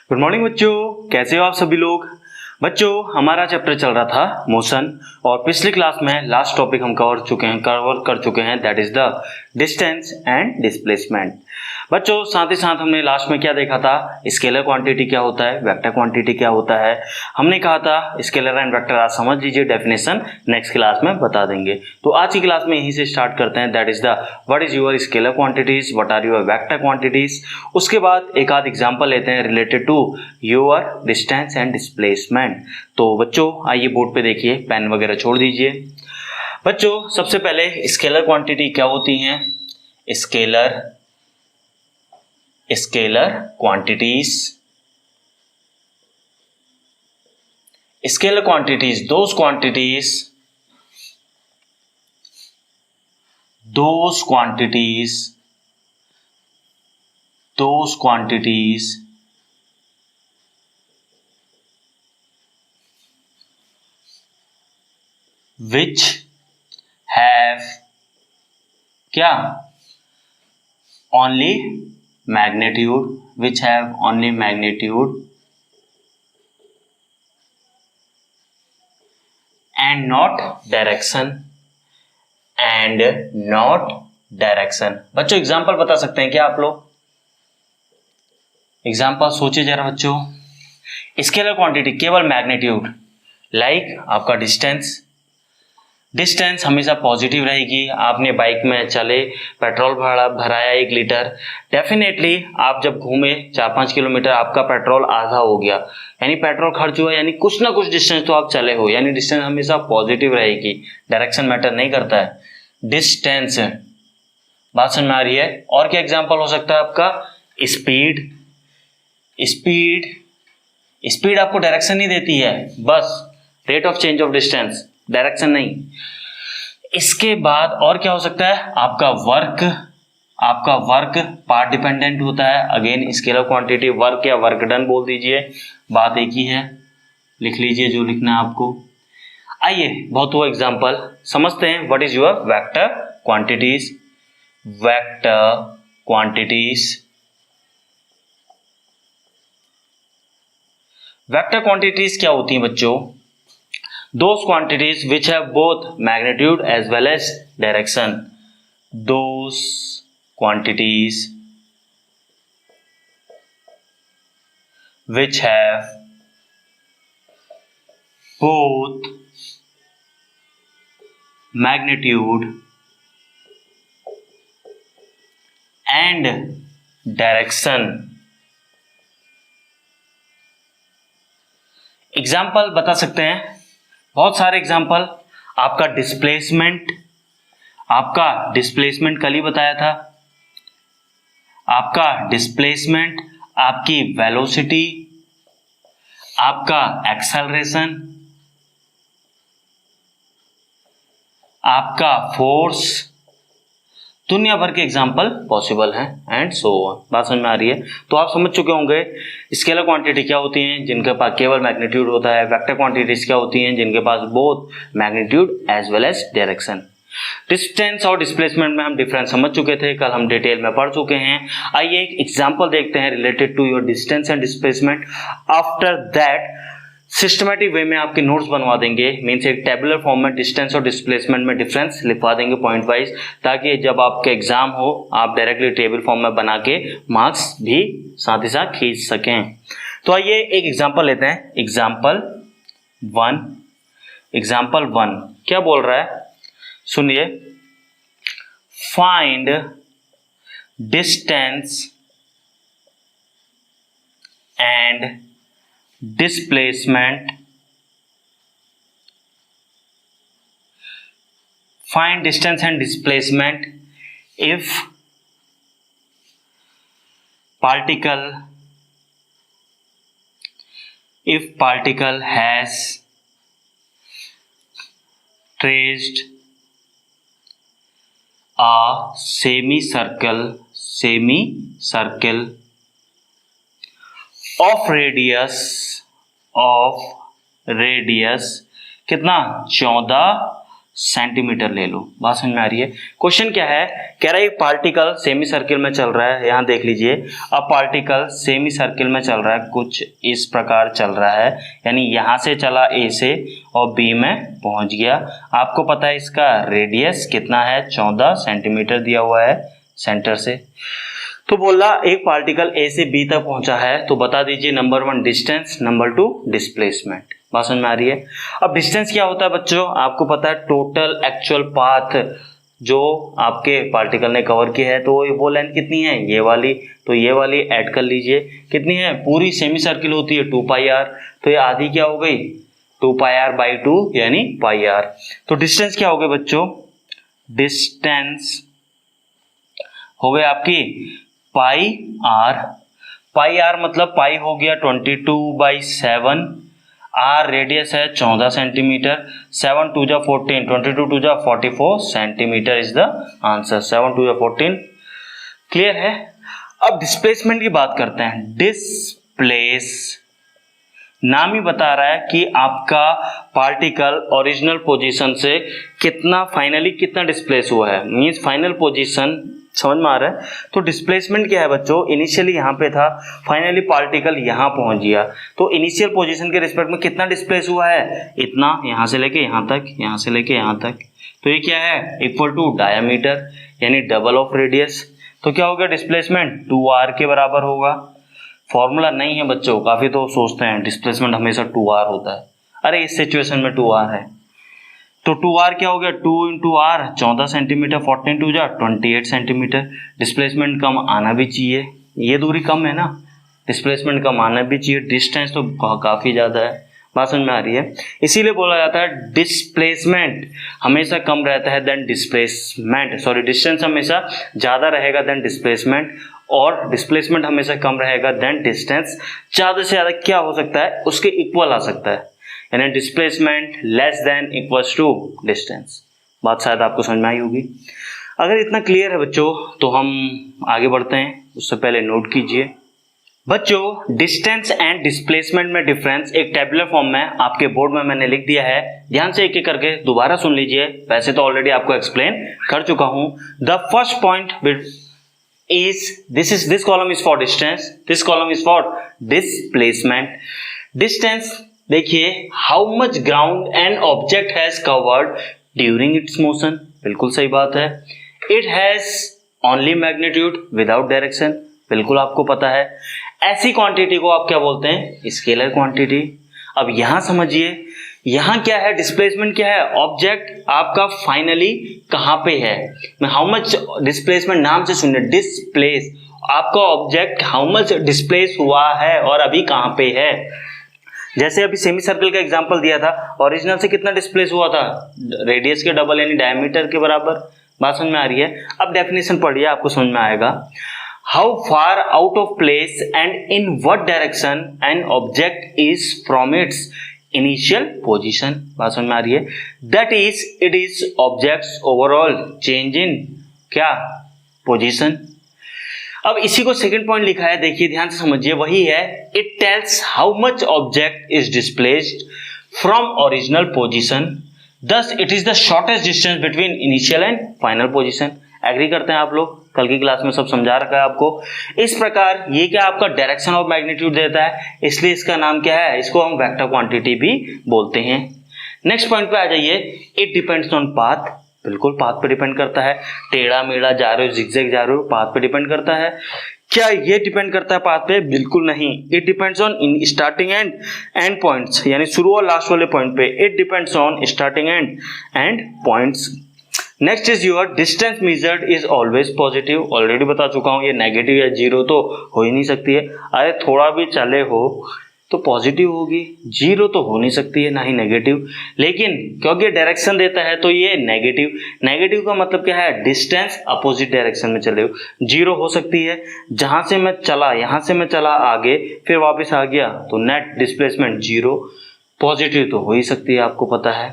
Good morning बच्चों, कैसे हो आप सभी लोग। बच्चों, हमारा चैप्टर चल रहा था मोशन और पिछली क्लास में लास्ट टॉपिक हम कवर कर चुके हैं that is the distance and displacement. बच्चों, साथ ही साथ हमने लास्ट में क्या देखा था, स्केलर क्वांटिटी क्या होता है, वेक्टर क्वांटिटी क्या होता है। हमने कहा था स्केलर एंड वेक्टर आज समझ लीजिए, डेफिनेशन नेक्स्ट क्लास में बता देंगे। तो आज की क्लास में यहीं से स्टार्ट करते हैं, that is the what is your scalar quantities, what are your vector quantities. उसके बाद एक आध एग्जांपल लेते हैं related to your distance and displacement. तो बच्चों आइए बोर्ड पे देखिए, पेन वगैरह छोड़ दीजिए। बच्चों, सबसे पहले स्केलर क्वांटिटी क्या होती हैं। Scalar quantities, scalar quantities those quantities which have क्या only magnitude, which have only magnitude and not direction, बच्चों एग्जांपल बता सकते हैं क्या आप लोग? एग्जांपल सोचिए जरा बच्चों। स्केलर क्वांटिटी केवल मैग्नीट्यूड, लाइक आपका डिस्टेंस हमेशा पॉजिटिव रहेगी। आपने बाइक में चले, पेट्रोल भराया 1 लीटर, डेफिनेटली आप जब घूमे 4-5 किलोमीटर आपका पेट्रोल आधा हो गया, यानी पेट्रोल खर्च हुआ, यानी कुछ ना कुछ डिस्टेंस तो आप चले हो, यानी डिस्टेंस हमेशा पॉजिटिव रहेगी, डायरेक्शन मैटर नहीं करता है। डिस्टेंस, बात समझ में आ रही है। और क्या एग्जांपल हो सकता है आपका? स्पीड आपको डायरेक्शन नहीं देती है, बस rate of change of distance, direction नहीं। इसके बाद और क्या हो सकता है? आपका वर्क पार्ट डिपेंडेंट होता है। अगेन स्केलर क्वांटिटी वर्क या वर्क डन बोल दीजिए, बात एक ही है, लिख लीजिए जो लिखना है आपको। आइए बहुत हुआ एग्जांपल, समझते हैं what is your vector quantities. Vector quantities क्या होती हैं बच्चों? Those quantities which have both magnitude as well as direction. Those quantities which have both magnitude and direction. Example बता सकते हैं, बहुत सारे एग्जाम्पल। आपका डिस्प्लेसमेंट कल ही बताया था। आपका डिस्प्लेसमेंट, आपकी वेलोसिटी, आपका एक्सेलरेशन, आपका फोर्स, दुनिया भर के एग्जाम्पल पॉसिबल हैं एंड सो ऑन। बात समझ में आ रही है? तो आप समझ चुके होंगे स्केलर क्वांटिटी क्या होती हैं जिनके पास केवल मैग्नीट्यूड होता है, वेक्टर क्वांटिटीज क्या होती हैं जिनके पास both magnitude as well as direction. Distance और डिस्प्लेसमेंट में हम डिफरेंस समझ चुके थे, कल हम डिटेल में पढ़ चुके हैं। आइए एक एग्जाम्पल देखते हैं related to your distance and displacement. After that systematic way में आपके नोट्स बनवा देंगे, मीन्स एक टेबुलर फॉर्म में डिस्टेंस और डिस्प्लेसमेंट में डिफरेंस लिखवा देंगे पॉइंट वाइज, ताकि जब आपका एग्जाम हो आप डायरेक्टली टेबल फॉर्म में बना के मार्क्स भी साथ ही साथ खींच सकें। तो आइए एक एग्जाम्पल लेते हैं। एग्जाम्पल वन क्या बोल रहा है, सुनिए। Find distance and displacement if particle has traced a semicircle of radius कितना 14 सेंटीमीटर ले लो। बात समझ में आ रही है? क्वेश्चन क्या है, कह रहा है एक पार्टिकल सेमी सर्किल में चल रहा है, यहाँ देख लीजिए, अब पार्टिकल सेमी सर्किल में चल रहा है, कुछ इस प्रकार चल रहा है, यानी यहाँ से चला ए से और बी में पहुंच गया। आपको पता है इसका रेडियस कितना है, 14 सेंटीमीटर दिया हुआ है सेंटर से। तो बोला एक पार्टिकल ए से बी तक पहुंचा है, तो बता दीजिए नंबर 1 डिस्टेंस, नंबर 2 डिस्प्लेसमेंट। बात समझ में आ रही है? अब डिस्टेंस क्या होता है बच्चों, आपको पता है टोटल एक्चुअल पाथ जो आपके पार्टिकल ने कवर किया है, तो वो लेंथ कितनी है, ये वाली, तो ये वाली ऐड कर लीजिए, कितनी है, पूरी सेमी सर्किल होती है 2 पाई आर, तो ये आधी क्या हो गई 2 पाई आर बाई 2 यानी पाई आर। तो डिस्टेंस क्या हो गए बच्चों, डिस्टेंस हो गए आपकी पाई आर मतलब पाई हो गया 22/7, आर रेडियस है 14 सेंटीमीटर, 7 2 जा 14, 22 2 जा 44 सेंटीमीटर इज द आंसर, 7 2 जा 14। क्लियर है? अब डिस्प्लेसमेंट की बात करते हैं। डिस्प्लेस नाम ही बता रहा है कि आपका पार्टिकल ओरिजिनल पोजीशन से फाइनली कितना डिस्प्लेस हुआ है, मींस फाइनल पोजीशन, समझ में आ रहा है? तो डिस्प्लेसमेंट क्या है बच्चों, इनिशियली यहाँ पे था, फाइनली पार्टिकल यहाँ पहुंच गया, तो इनिशियल पोजीशन के रिस्पेक्ट में कितना डिस्प्लेस हुआ है, इतना, यहाँ से लेके यहाँ तक, यहाँ से लेके यहाँ तक, तो ये क्या है, इक्वल टू डायमीटर यानी डबल ऑफ रेडियस। तो क्या हो गया डिस्प्लेसमेंट, 2r के बराबर होगा। फॉर्मूला नहीं है बच्चों, काफी तो सोचते हैं डिस्प्लेसमेंट हमेशा 2r होता है, अरे इस सिचुएशन में 2r है, तो 2r क्या हो गया, 2 इंटू आर 14 सेंटीमीटर, 14 2 जा 28 सेंटीमीटर। डिस्प्लेसमेंट कम आना भी चाहिए, ये दूरी कम है ना, डिस्प्लेसमेंट कम आना भी चाहिए, डिस्टेंस तो काफी ज्यादा है। बात समझ में आ रही है? इसीलिए बोला जाता है डिस्प्लेसमेंट हमेशा कम रहता है देन डिस्प्लेसमेंट, सॉरी डिस्टेंस हमेशा ज्यादा रहेगा देन डिस्प्लेसमेंट, और डिस्प्लेसमेंट हमेशा कम रहेगा देन डिस्टेंस। ज्यादा से ज्यादा क्या हो सकता है, उसके इक्वल आ सकता है, यानी displacement less than equals to distance. बात शायद आपको समझ में आई होगी। अगर इतना क्लियर है बच्चों तो हम आगे बढ़ते हैं, उससे पहले नोट कीजिए बच्चों, डिस्टेंस एंड डिस्प्लेसमेंट में डिफरेंस एक टेबुलर फॉर्म में आपके बोर्ड में मैंने लिख दिया है, ध्यान से एक एक करके दोबारा सुन लीजिए, वैसे तो ऑलरेडी आपको एक्सप्लेन कर चुका हूं। The first point is this column is for distance, this column is for displacement. Distance देखिए, how much ground an object has covered during its motion, बिल्कुल सही बात है। It has only magnitude without direction, बिल्कुल आपको पता है। ऐसी क्वांटिटी को आप क्या बोलते हैं, स्केलर क्वांटिटी। अब यहां समझिए, यहां क्या है, डिस्प्लेसमेंट क्या है, ऑब्जेक्ट आपका फाइनली कहां पे है, हाउ मच डिस्प्लेसमेंट नाम से सुनिए, डिस्प्लेस आपका ऑब्जेक्ट हाउ मच डिस्प्लेस हुआ है और अभी कहां पे है। जैसे अभी सेमी सर्कल का एग्जांपल दिया था, ओरिजिनल से कितना डिस्प्लेस हुआ था, रेडियस के डबल यानी डायमीटर के बराबर। बात समझ में आ रही है? अब डेफिनेशन पढ़िए, आपको समझ में आएगा। How far out of place and in what direction an object is from its initial position. बात समझ में आ रही है? That is it is objects overall change in क्या, पोजीशन। अब इसी को सेकंड पॉइंट लिखा है, देखिए ध्यान से समझिए, वही है, it tells how much object is displaced from original position, thus it is the shortest distance between initial and final position. Agree करते हैं आप लोग? कल की क्लास में सब समझा रखा है आपको। इस प्रकार ये क्या आपका डायरेक्शन ऑफ मैग्नीट्यूड देता है, इसलिए इसका नाम क्या है, इसको हम वेक्टर क्वांटिटी भी बोलते हैं। नेक्स्ट पॉइंट पे आ जाइए, इट डिपेंड्स ऑन पाथ, बिल्कुल पाथ पे डिपेंड करता है, टेढ़ा मेढ़ा जा रहे हो, जिगजैग जा रहे हो, पाथ पे डिपेंड करता है। क्या ये डिपेंड करता है पाथ पे? बिल्कुल नहीं। It depends on in starting and and points, यानी शुरू और लास्ट वाले पॉइंट पे it depends on starting and points. Next is your distance measured is always positive, already बता चुका हूं, ये नेगेटिव या जीरो तो हो ही नहीं सकती है। अरे थोड़ा भी चले हो तो पॉजिटिव होगी, जीरो तो हो नहीं सकती है, ना ही नेगेटिव। लेकिन क्योंकि डायरेक्शन देता है तो ये नेगेटिव, नेगेटिव का मतलब क्या है, डिस्टेंस अपोजिट डायरेक्शन में चले हो। जीरो हो सकती है, जहां से मैं चला, यहां से मैं चला आगे फिर वापस आ गया तो नेट डिस्प्लेसमेंट जीरो। पॉजिटिव तो हो ही सकती है, आपको पता है।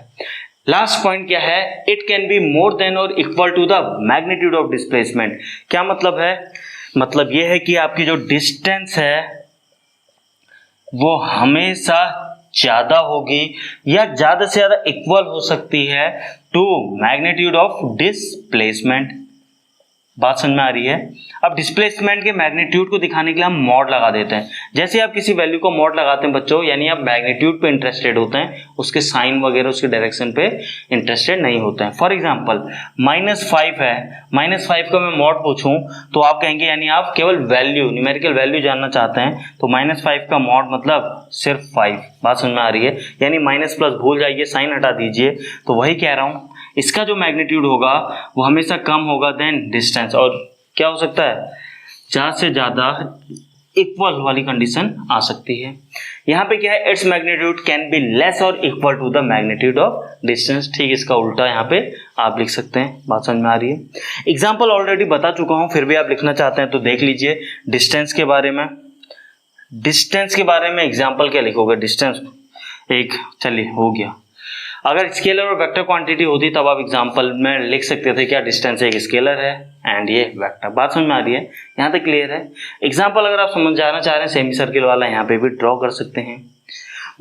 लास्ट पॉइंट क्या है, it can be more than और equal to the magnitude of displacement. क्या मतलब है, मतलब यह है कि आपकी जो डिस्टेंस है वो हमेशा ज्यादा होगी या ज्यादा से ज्यादा इक्वल हो सकती है टू मैग्नीट्यूड ऑफ डिस्प्लेसमेंट। बात समझ में आ रही है। अब डिस्प्लेसमेंट के मैग्नीट्यूड को दिखाने के लिए हम मॉड लगा देते हैं। जैसे आप किसी वैल्यू को मॉड लगाते हैं बच्चों, यानी आप मैग्नीट्यूड पे इंटरेस्टेड होते हैं, उसके साइन वगैरह उसके डायरेक्शन पे इंटरेस्टेड नहीं होते हैं। फॉर एग्जांपल -5 है, -5 का मैं मॉड पूछूं तो आप कहेंगे यानी आप केवल वैल्यू, न्यूमेरिकल वैल्यू जानना चाहते हैं, तो -5 का मॉड मतलब सिर्फ 5। बात समझ में आ रही है। यानी माइनस प्लस भूल जाइए, साइन हटा दीजिए। तो वही कह रहा हूं, इसका जो मैग्नीट्यूड होगा वो हमेशा कम होगा देन डिस्टेंस, और क्या हो सकता है, ज्यादा से ज्यादा इक्वल वाली कंडीशन आ सकती है। यहाँ पे क्या है, its magnitude can be less और equal to the magnitude of distance. ठीक इसका उल्टा यहाँ पे आप लिख सकते हैं। बात समझ में आ रही है। एग्जाम्पल ऑलरेडी बता चुका हूँ, फिर भी आप लिखना चाहते हैं तो देख लीजिए। डिस्टेंस के बारे में, डिस्टेंस के बारे में एग्जाम्पल क्या लिखोगे, डिस्टेंस एक, चलिए हो गया। अगर स्केलर और वेक्टर क्वांटिटी होती तब आप एग्जांपल में लिख सकते थे क्या, डिस्टेंस एक स्केलर है एंड ये वेक्टर। बात समझ में आ रही है, यहाँ तक क्लियर है। एग्जांपल अगर आप समझ जाना चाह रहे हैं सेमी सर्किल वाला, यहाँ पे भी ड्रॉ कर सकते हैं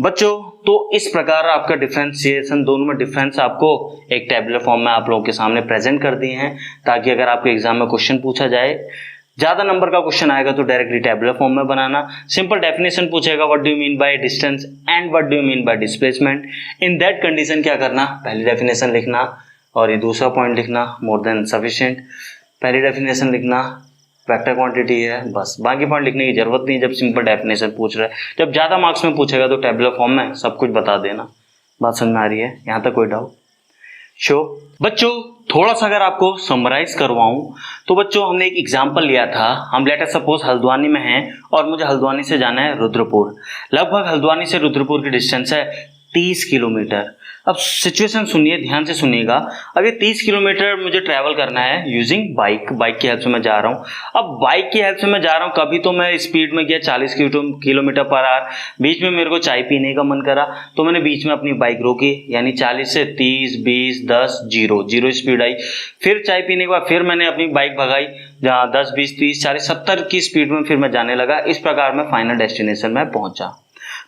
बच्चों। तो इस प्रकार आपका डिफरेंशिएशन, दोनों में डिफरेंस आपको एक टेबुलर फॉर्म में आप लोगों के सामने प्रेजेंट कर दिए हैं, ताकि अगर आपके एग्जाम में क्वेश्चन पूछा जाए, ज्यादा नंबर का क्वेश्चन आएगा तो डायरेक्टली टेबुलर फॉर्म में बनाना। सिंपल डेफिनेशन पूछेगा, what do you mean by distance and what do you mean bye displacement. In that condition क्या करना, पहली डेफिनेशन लिखना और ये दूसरा पॉइंट लिखना, मोर देन सफिशिएंट। पहली डेफिनेशन लिखना, वेक्टर क्वांटिटी है, बस बाकी पॉइंट लिखने की जरूरत नहीं जब सिंपल डेफिनेशन पूछ रहा है। जब ज्यादा मार्क्स में पूछेगा तो टेबुलर फॉर्म में सब कुछ बता देना। बात समझ में आ रही है, यहाँ तक कोई डाउट? बच्चों थोड़ा सा अगर आपको समराइज करवाऊं तो बच्चों हमने एक एग्जांपल लिया था। हम लेट अस सपोज हल्द्वानी में हैं और मुझे हल्द्वानी से जाना है रुद्रपुर। लगभग हल्द्वानी से रुद्रपुर की डिस्टेंस है 30 किलोमीटर। अब सिचुएशन सुनिए, ध्यान से सुनिएगा। अब ये 30 किलोमीटर मुझे ट्रैवल करना है यूजिंग बाइक। बाइक की हेल्प से मैं जा रहा हूँ। अब बाइक की हेल्प से मैं जा रहा हूँ, कभी तो मैं स्पीड में गया 40 किलोमीटर पर आवर। बीच में मेरे को चाय पीने का मन करा तो मैंने बीच में अपनी बाइक रोकी, यानी 40 से 30, 20, 10, 0 स्पीड आई। फिर चाय पीने के बाद फिर मैंने अपनी बाइक भगाई, जहाँ 10, 20, 30, 40, 70 की स्पीड में फिर मैं जाने लगा। इस प्रकार मैं फाइनल डेस्टिनेशन में पहुंचा।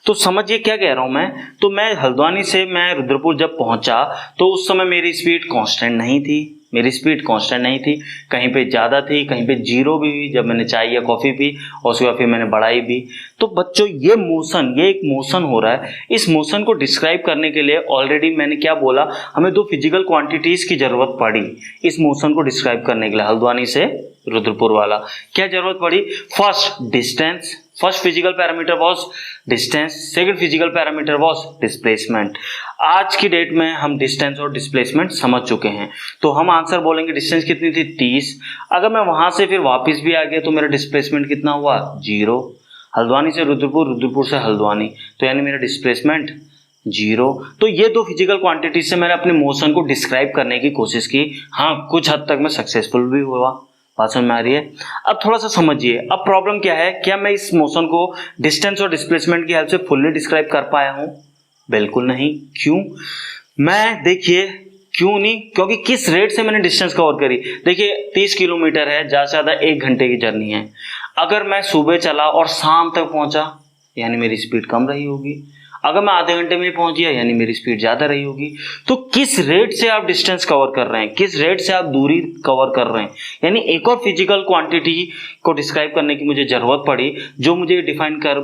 तो समझिए क्या कह रहा हूं मैं। तो मैं हल्द्वानी से मैं रुद्रपुर जब पहुंचा तो उस समय मेरी स्पीड कांस्टेंट नहीं थी, मेरी स्पीड कांस्टेंट नहीं थी, कहीं पे ज़्यादा थी, कहीं पे जीरो भी हुई जब मैंने चाय या कॉफ़ी पी, और उसके बाद फिर मैंने बढ़ाई भी। तो बच्चों ये मोशन, ये एक मोशन हो रहा है। इस मोशन को डिस्क्राइब करने के लिए ऑलरेडी मैंने क्या बोला, हमें दो फिजिकल क्वांटिटीज़ की ज़रूरत पड़ी इस मोशन को डिस्क्राइब करने के लिए। हल्द्वानी से रुद्रपुर वाला क्या ज़रूरत पड़ी, first distance, first physical parameter was distance, second physical parameter was displacement. आज की डेट में हम डिस्टेंस और डिस्प्लेसमेंट समझ चुके हैं, तो हम आंसर बोलेंगे डिस्टेंस कितनी थी 30। अगर मैं वहां से फिर वापस भी आ गया तो मेरा डिस्प्लेसमेंट कितना हुआ 0। हल्द्वानी से रुद्रपुर, रुद्रपुर से हल्द्वानी, तो यानी मेरा डिस्प्लेसमेंट 0। तो ये दो फिजिकल क्वांटिटी से मैंने अपने मोशन को डिस्क्राइब करने की कोशिश की। हाँ, कुछ हद तक मैं सक्सेसफुल भी हुआ। बात समझ में आ रही है। अब थोड़ा सा समझिए, अब प्रॉब्लम क्या है, क्या मैं इस मोशन को डिस्टेंस और डिस्प्लेसमेंट की हेल्प से फुल्ली डिस्क्राइब कर पाया हूं? बिल्कुल नहीं। क्यों? मैं देखिए क्यों नहीं, क्योंकि किस रेट से मैंने डिस्टेंस कवर करी। देखिए 30 किलोमीटर है, ज़्यादा से ज़्यादा 1 घंटे की जर्नी है। अगर मैं सुबह चला और शाम तक पहुंचा यानी मेरी स्पीड कम रही होगी। अगर मैं आधे घंटे में पहुंच गया यानी मेरी स्पीड ज़्यादा रही होगी। तो किस रेट से आप डिस्टेंस कवर कर रहे हैं, किस रेट से आप दूरी कवर कर रहे हैं, यानी एक और फिजिकल क्वांटिटी को डिस्क्राइब करने की मुझे ज़रूरत पड़ी जो मुझे डिफाइन कर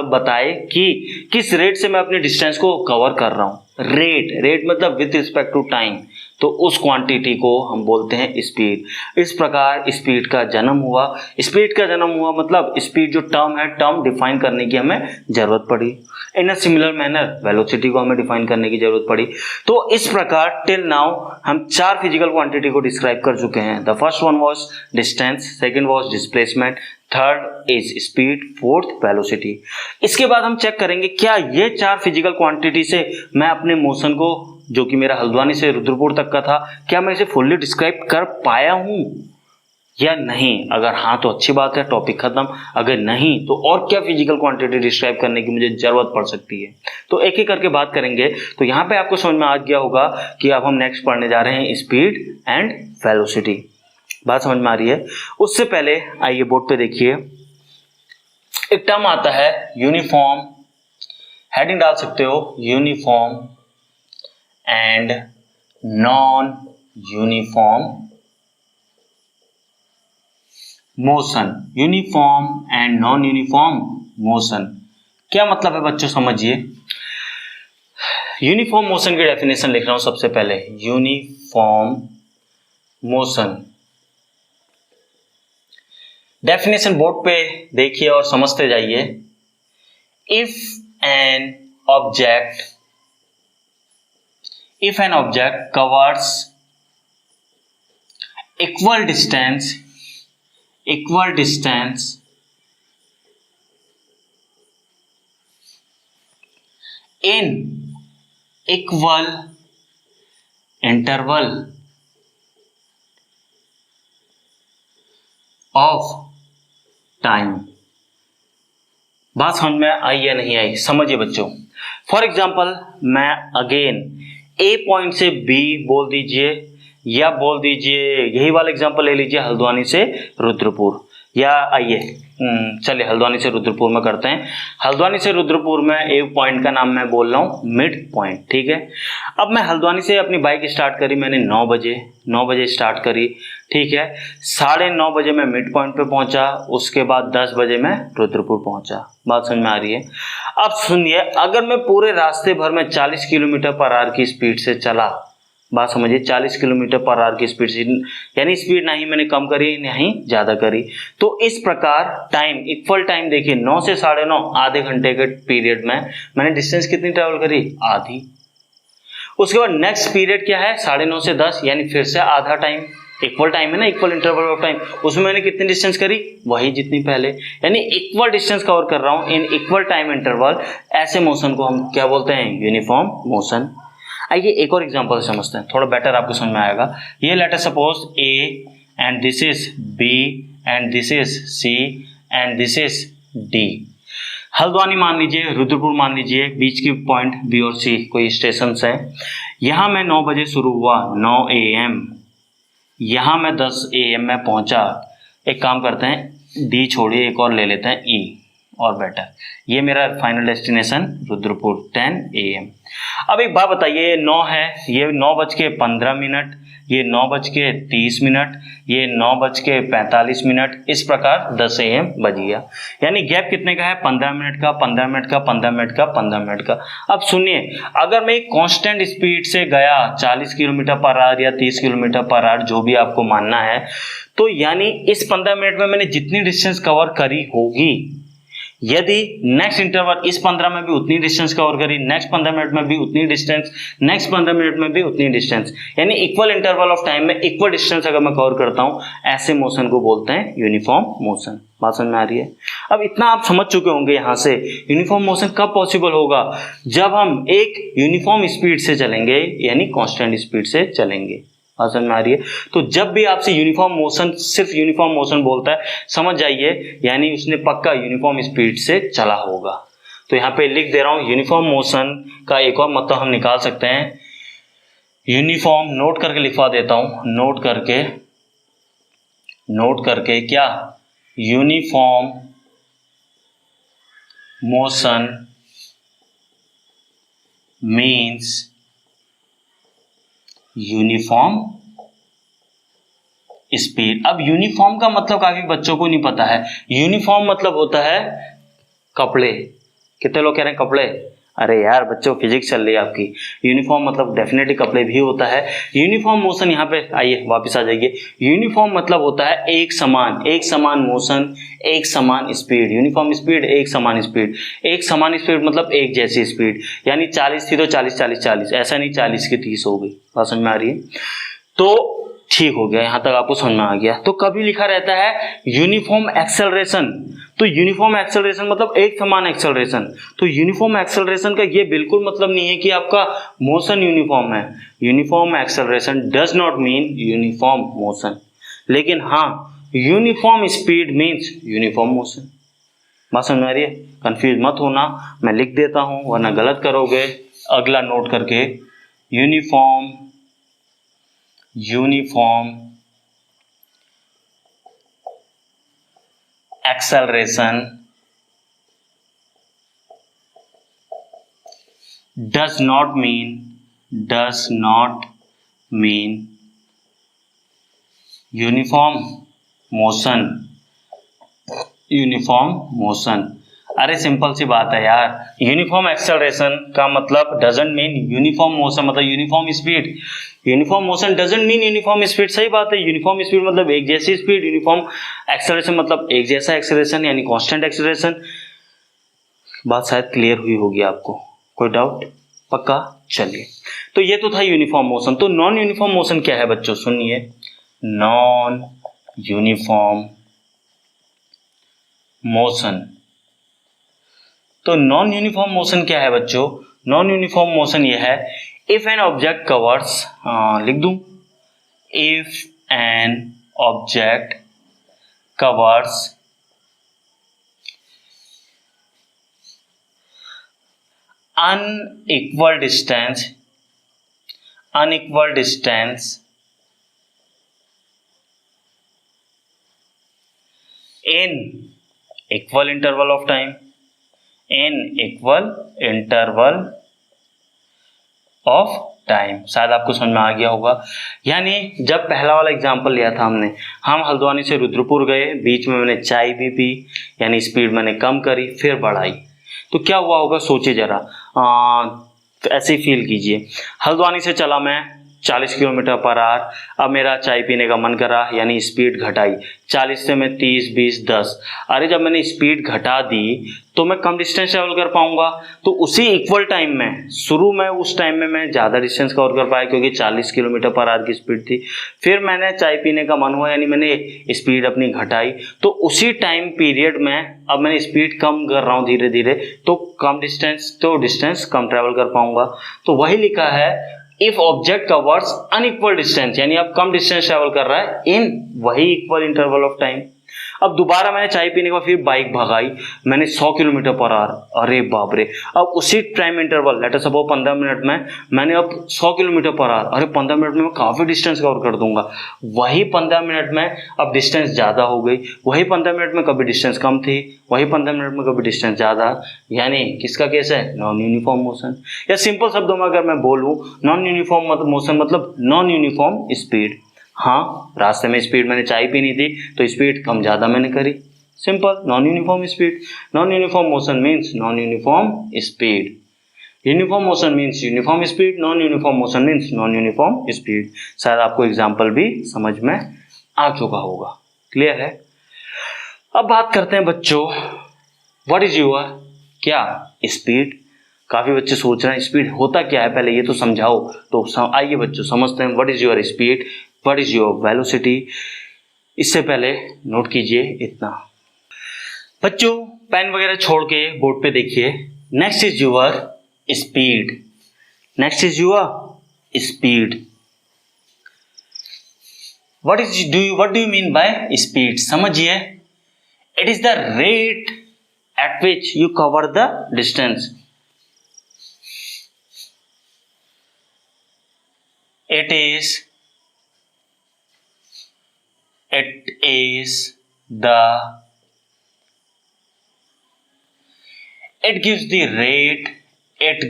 बताए कि किस रेट से मैं अपने डिस्टेंस को कवर कर रहा हूँ। रेट मतलब विथ रिस्पेक्ट टू टाइम, तो उस क्वांटिटी को हम बोलते हैं स्पीड। इस प्रकार स्पीड का जन्म हुआ। स्पीड का जन्म हुआ मतलब स्पीड जो टर्म है, टर्म डिफाइन करने की हमें जरूरत पड़ी। इन अ सिमिलर मैनर वेलोसिटी को हमें डिफाइन करने की जरूरत पड़ी। तो इस प्रकार टिल नाउ हम 4 फिजिकल क्वांटिटी को डिस्क्राइब कर चुके हैं। The first one was distance, second was displacement, third is speed, fourth velocity. इसके बाद हम चेक करेंगे क्या ये 4 फिजिकल क्वांटिटी से मैं अपने मोशन को, जो कि मेरा हल्द्वानी से रुद्रपुर तक का था, क्या मैं इसे फुल्ली डिस्क्राइब कर पाया हूं या नहीं। अगर हाँ तो अच्छी बात है, टॉपिक खत्म। अगर नहीं तो और क्या फिजिकल क्वांटिटी डिस्क्राइब करने की मुझे जरूरत पड़ सकती है, तो एक एक करके बात करेंगे। तो यहाँ पे आपको समझ में आ गया होगा कि अब हम नेक्स्ट पढ़ने जा रहे हैं स्पीड एंड वेलोसिटी। बात समझ में आ रही है। उससे पहले आइए बोर्ड पे देखिए, एक टर्म आता है यूनिफॉर्म हेडिंग डाल सकते हो uniform and non uniform motion. Uniform and non uniform motion क्या मतलब है बच्चों, समझिए। यूनिफॉर्म मोशन की डेफिनेशन लिख रहा हूं सबसे पहले। यूनिफॉर्म मोशन डेफिनेशन बोर्ड पे देखिए और समझते जाइए। If an object covers equal distance in equal interval of time। बात समझ में आई या नहीं आई, समझिए बच्चों। फॉर एग्जाम्पल मैं अगेन ए पॉइंट से बी बोल दीजिए, या बोल दीजिए यही वाला एग्जाम्पल ले लीजिए हल्द्वानी से रुद्रपुर, या आइए चलिए हल्द्वानी से रुद्रपुर में करते हैं। हल्द्वानी से रुद्रपुर में एक पॉइंट का नाम मैं बोल रहा हूँ मिड पॉइंट, ठीक है। अब मैं हल्द्वानी से अपनी बाइक स्टार्ट करी, मैंने 9 बजे स्टार्ट करी, ठीक है। 9:30 बजे मैं मिड पॉइंट पे पहुंचा, उसके बाद 10 बजे मैं रुद्रपुर पहुंचा। बात समझ में आ रही है। अब सुनिए, अगर मैं पूरे रास्ते भर में 40 किलोमीटर पर आवर की स्पीड से चला, बात समझिए 40 किलोमीटर पर आवर की स्पीड से, यानी स्पीड ना ही मैंने कम करी ना ही ज्यादा करी, तो इस प्रकार टाइम इक्वल टाइम देखिए 9 से 9:30 आधे घंटे के पीरियड में मैंने डिस्टेंस कितनी ट्रेवल करी, आधी। उसके बाद नेक्स्ट पीरियड क्या है 9:30 से 10, यानी फिर से आधा टाइम, इक्वल टाइम है ना, इक्वल इंटरवल ऑफ टाइम, उसमें मैंने कितनी डिस्टेंस करी, वही जितनी पहले, यानी इक्वल डिस्टेंस कवर कर रहा हूं इन इक्वल टाइम इंटरवल। ऐसे मोशन को हम क्या बोलते हैं, यूनिफॉर्म मोशन। आइए एक और एग्जांपल समझते हैं, थोड़ा बेटर आपको समझ में आएगा। ये let us suppose A and this is B and this is C and this is D. Haldwani मान लीजिए, रुद्रपुर मान लीजिए, बीच की पॉइंट बी और सी कोई स्टेशन है। यहां मैं 9 बजे शुरू हुआ, 9 AM, यहां मैं 10 AM में पहुंचा। एक काम करते हैं, डी छोड़िए, एक और ले लेते हैं ई, और बेटर। ये मेरा फाइनल डेस्टिनेशन रुद्रपुर 10 AM। अब एक बात बताइए, ये 9 है, ये 9:15, ये 9:30, ये 9:45, इस प्रकार 10 AM बज गया। यानी गैप कितने का है, 15 मिनट का, 15 मिनट का, 15 मिनट का, 15 मिनट का। अब सुनिए, अगर मैं एक कांस्टेंट स्पीड से गया 40 किलोमीटर पर आवर या 30 किलोमीटर पर आवर, जो भी आपको मानना है, तो यानी इस 15 मिनट में मैंने जितनी डिस्टेंस कवर करी होगी, यदि नेक्स्ट इंटरवल इस 15 में भी उतनी डिस्टेंस कवर करी, नेक्स्ट 15 मिनट में भी उतनी डिस्टेंस, नेक्स्ट 15 मिनट में भी उतनी डिस्टेंस, यानी इक्वल इंटरवल ऑफ टाइम में इक्वल डिस्टेंस अगर मैं कवर करता हूं, ऐसे मोशन को बोलते हैं यूनिफॉर्म मोशन। बात समझ में आ रही है। अब इतना आप समझ चुके होंगे यहां से। यूनिफॉर्म मोशन कब पॉसिबल होगा, जब हम एक यूनिफॉर्म स्पीड से चलेंगे, यानी कांस्टेंट स्पीड से चलेंगे। समझ में आ रही है। तो जब भी आपसे यूनिफॉर्म मोशन, सिर्फ यूनिफॉर्म मोशन बोलता है, समझ जाइए यानी उसने पक्का यूनिफॉर्म स्पीड से चला होगा। तो यहाँ पे लिख दे रहा हूं, यूनिफॉर्म मोशन का एक और मतलब हम निकाल सकते हैं। यूनिफॉर्म नोट करके लिखवा देता हूं, नोट करके क्या, uniform motion means uniform speed. अब यूनिफॉर्म का मतलब काफी बच्चों को नहीं पता है। यूनिफॉर्म मतलब होता है कपड़े। कितने लोग कह रहे हैं कपड़े, अरे यार बच्चों फिजिक्स चल रही है आपकी। यूनिफॉर्म मतलब डेफिनेटली कपड़े भी होता है। यूनिफॉर्म मोशन, यहाँ पे आइए वापस आ जाइए। यूनिफॉर्म मतलब होता है एक समान मोशन, एक समान स्पीड। यूनिफॉर्म स्पीड, एक समान स्पीड। एक समान स्पीड मतलब एक जैसी स्पीड, यानी 40 थी तो 40, ऐसा नहीं 40 की 30 हो गई। बात समझ में आ रही है। तो ठीक हो गया, यहां तक आपको समझ में आ गया। तो कभी लिखा रहता है यूनिफॉर्म एक्सेलरेशन, तो यूनिफॉर्म एक्सेलरेशन मतलब एक समान एक्सेलरेशन। तो यूनिफॉर्म एक्सेलरेशन का ये बिल्कुल मतलब नहीं है कि आपका मोशन यूनिफॉर्म है। Uniform acceleration does not mean uniform motion, लेकिन हाँ uniform speed means uniform motion. बात समझ में आ रही है। कंफ्यूज मत होना, मैं लिख देता हूं वरना गलत करोगे। अगला नोट करके, uniform acceleration does not mean uniform motion. अरे सिंपल सी बात है यार, यूनिफॉर्म एक्सेलरेशन का मतलब डजंट मीन यूनिफॉर्म मोशन, मतलब uniform speed. Uniform motion doesn't mean uniform speed, सही बात है। यूनिफॉर्म स्पीड मतलब एक जैसी स्पीड, यूनिफॉर्म एक्सेलरेशन मतलब एक जैसा एक्सेलरेशन यानी कांस्टेंट एक्सेलरेशन। बात शायद क्लियर हुई होगी आपको, कोई डाउट? पक्का? चलिए, तो ये तो था यूनिफॉर्म मोशन। तो नॉन यूनिफॉर्म मोशन क्या है बच्चों, सुनिए। नॉन यूनिफॉर्म मोशन, तो नॉन यूनिफॉर्म मोशन क्या है बच्चों? नॉन यूनिफॉर्म मोशन ये है, इफ एन ऑब्जेक्ट कवर्स, लिख दूं, if an object covers unequal distance in equal interval of time, शायद आपको समझ में आ गया होगा। यानी जब पहला वाला एग्जांपल लिया था हमने, हम हल्द्वानी से रुद्रपुर गए, बीच में मैंने चाय भी पी, यानी स्पीड मैंने कम करी फिर बढ़ाई, तो क्या हुआ होगा सोचिए जरा। तो ऐसे ही फील कीजिए, हल्द्वानी से चला मैं 40 किलोमीटर पर आवर, अब मेरा चाय पीने का मन करा, यानी स्पीड घटाई, 40 से मैं 30, 20, 10। अरे जब मैंने स्पीड घटा दी तो मैं कम डिस्टेंस ट्रेवल कर पाऊंगा, तो उसी इक्वल टाइम में, शुरू में उस टाइम में मैं ज़्यादा डिस्टेंस कवर कर पाया क्योंकि 40 किलोमीटर पर आवर की स्पीड थी। फिर मैंने चाय पीने का मन हुआ, यानी मैंने स्पीड अपनी घटाई, तो उसी टाइम पीरियड में अब मैंने स्पीड कम कर रहा हूँ धीरे धीरे, तो डिस्टेंस कम ट्रेवल कर पाऊंगा। तो वही लिखा है, if object covers unequal distance, यानी अब कम डिस्टेंस ट्रेवल कर रहा है इन वही इक्वल इंटरवल ऑफ टाइम। अब दोबारा मैंने चाय पीने के बाद फिर बाइक भगाई, मैंने 100 किलोमीटर पर आवर, अरे बाप रे। अब उसी time interval, late us suppose 15 minute में मैंने अब 100 किलोमीटर पर आवर, अरे 15 मिनट में मैं काफ़ी डिस्टेंस कवर कर दूंगा। वही 15 मिनट में अब डिस्टेंस ज़्यादा हो गई, वही 15 मिनट में कभी डिस्टेंस कम थी, वही 15 मिनट में कभी डिस्टेंस ज़्यादा। यानी किसका केस है? Non uniform motion. या सिंपल शब्दों में अगर मैं बोलूँ, नॉन यूनिफॉर्म मोशन मतलब नॉन यूनिफॉर्म स्पीड। हाँ, रास्ते में स्पीड मैंने चाय पीनी थी तो स्पीड कम ज़्यादा मैंने करी, simple, non uniform speed. Non uniform motion means non uniform speed, uniform motion means uniform speed, non uniform motion means non uniform speed. शायद आपको एग्जाम्पल भी समझ में आ चुका होगा, क्लियर है? अब बात करते हैं बच्चों, व्हाट इज योर क्या स्पीड। काफी बच्चे सोच रहे हैं स्पीड होता क्या है, पहले ये तो समझाओ। तो आइए बच्चों समझते हैं, what is your speed, what is your velocity. इससे पहले नोट कीजिए इतना बच्चों, पेन वगैरह छोड़ के बोर्ड पे देखिए। Next is your speed, next is your speed. What do you mean by speed? समझिए, it is the rate at which you cover the distance. It gives the rate at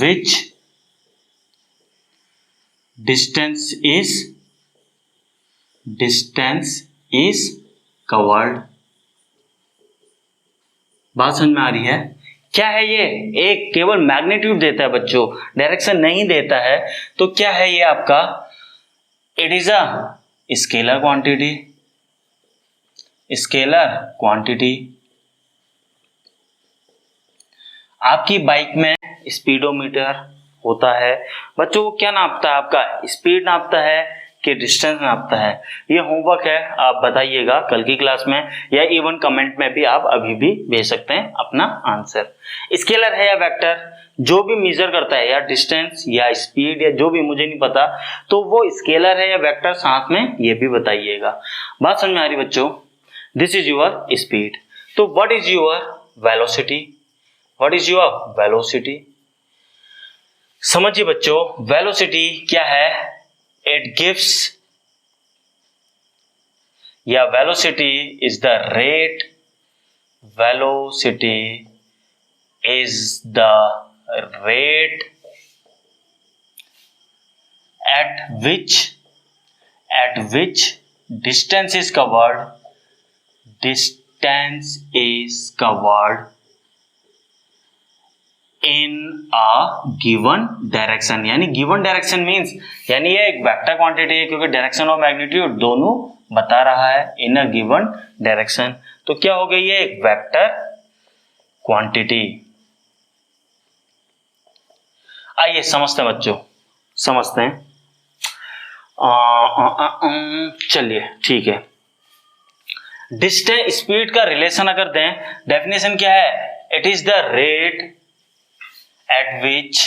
which distance is covered। बात समझ में आ रही है? क्या है ये? एक केवल मैग्नीट्यूड देता है बच्चों, डायरेक्शन नहीं देता है। तो क्या है ये आपका? It is a scalar quantity. आपकी बाइक में स्पीडोमीटर होता है बच्चों, वो क्या नापता है? आपका स्पीड नापता है कि डिस्टेंस नापता है? ये होमवर्क है, आप बताइएगा कल की क्लास में, या इवन कमेंट में भी आप अभी भी भेज सकते हैं अपना आंसर। स्केलर है या वेक्टर, जो भी मेजर करता है, या डिस्टेंस या स्पीड या जो भी, मुझे नहीं पता, तो वो स्केलर है या वेक्टर, साथ में ये भी बताइएगा। बात समझ में आ रही बच्चों? This is your speed. तो what is your velocity? What is your velocity? समझिए बच्चों, वेलोसिटी क्या है? इट गिव्स या velocity is the rate, velocity is the rate at which distance is covered in a given direction। यानी given direction means यानी ये एक vector quantity है क्योंकि डायरेक्शन और मैग्नीट्यूड दोनों बता रहा है इन अ गिवन डायरेक्शन। तो क्या हो गई है, एक वेक्टर क्वांटिटी। आइए समझते हैं बच्चों, समझते हैं। चलिए ठीक है, डिस्टेंस स्पीड का रिलेशन अगर दें, डेफिनेशन क्या है, it is the rate at which,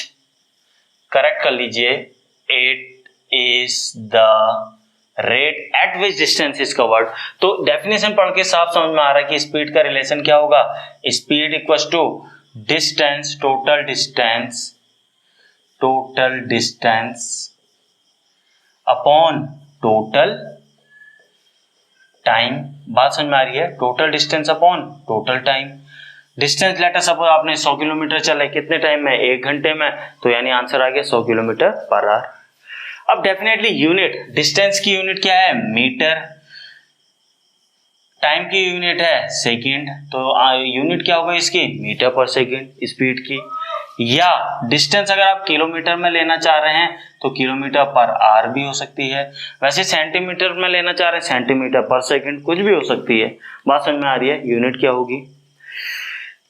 correct कर लीजिए, it is the rate at which distance is covered. तो डेफिनेशन पढ़ के साफ समझ में आ रहा है कि स्पीड का रिलेशन क्या होगा, speed equals to distance, total distance upon total time. बात समझ में आ रही है, total distance upon total time. Distance later suppose आपने 100 किलोमीटर चले, कितने टाइम में, 1 घंटे में, तो यानी आंसर आ गया 100 किलोमीटर पर आवर। अब डेफिनेटली यूनिट, डिस्टेंस की यूनिट क्या है, मीटर, टाइम की यूनिट है सेकंड, तो यूनिट क्या होगा इसकी, मीटर पर सेकंड स्पीड की। या डिस्टेंस अगर आप किलोमीटर में लेना चाह रहे हैं तो किलोमीटर पर आवर भी हो सकती है, वैसे सेंटीमीटर में लेना चाह रहे हैं सेंटीमीटर पर सेकंड, कुछ भी हो सकती है। बात समझ में आ रही है, यूनिट क्या होगी,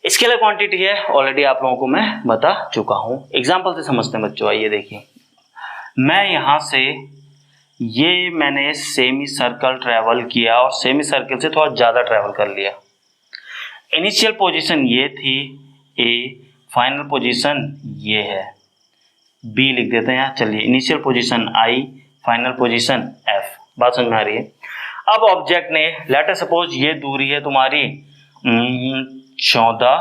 स्केलर क्वांटिटी है, ऑलरेडी आप लोगों को मैं बता चुका हूं। एग्जांपल से समझते हैं बच्चों। आइए देखिए, मैं यहां से ये मैंने सेमी सर्कल ट्रेवल किया और सेमी सर्कल से थोड़ा ज्यादा ट्रेवल कर लिया। इनिशियल पोजीशन ये थी ए, फाइनल पोजीशन ये है बी, लिख देते हैं यहाँ। चलिए, इनिशियल पोजीशन आई, फाइनल पोजीशन एफ। बात समझ में आ रही है। अब ऑब्जेक्ट ने, लेटर सपोज ये दूरी है तुम्हारी 14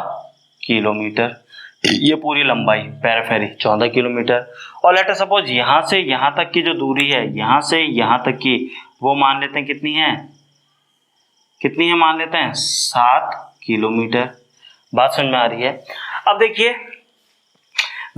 किलोमीटर, ये पूरी लंबाई पेरिफेरी 14 किलोमीटर, और लेटर सपोज यहाँ से यहाँ तक की जो दूरी है, यहाँ से यहाँ तक की, वो मान लेते हैं कितनी है, मान लेते हैं 7 किलोमीटर। बात समझ में आ रही है। अब देखिए,